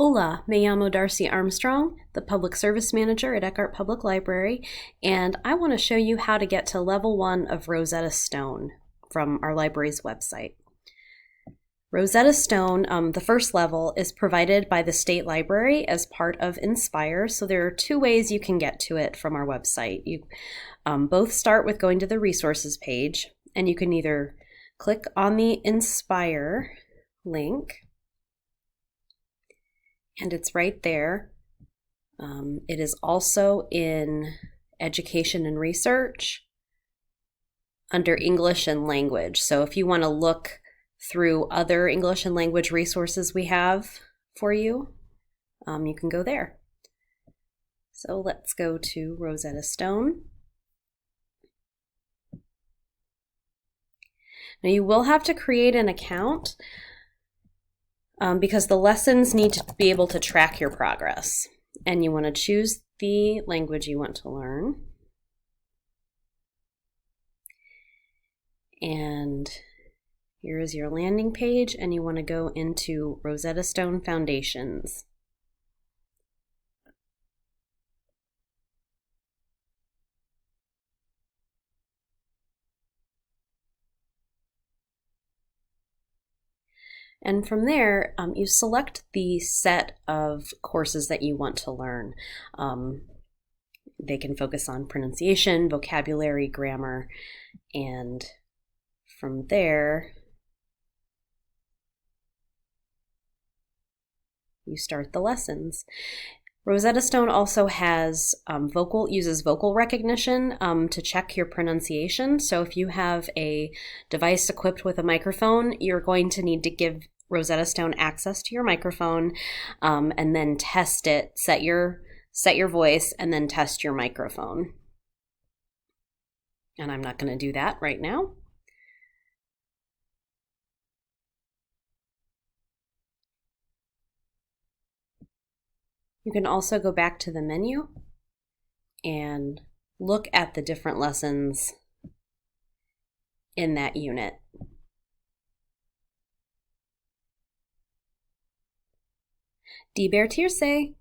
Hola, me llamo Darcy Armstrong, the Public Service Manager at Eckhart Public Library, and I want to show you how to get to level 1 of Rosetta Stone from our library's website. Rosetta Stone, the first level, is provided by the State Library as part of Inspire, so there are two ways you can get to it from our website. You both start with going to the resources page, and you can either click on the Inspire link, and it's right there. It is also in Education and Research under English and Language. So if you want to look through other English and language resources we have for you, you can go there. So let's go to Rosetta Stone. Now you will have to create an account because the lessons need to be able to track your progress. And you want to choose the language you want to learn. And here is your landing page, and you want to go into Rosetta Stone Foundations. And from there, you select the set of courses that you want to learn. They can focus on pronunciation, vocabulary, grammar, and from there, you start the lessons. Rosetta Stone also has uses vocal recognition to check your pronunciation. So if you have a device equipped with a microphone, you're going to need to give Rosetta Stone access to your microphone and then test it, set your voice, and then test your microphone. And I'm not going to do that right now. You can also go back to the menu and look at the different lessons in that unit. Divertirse.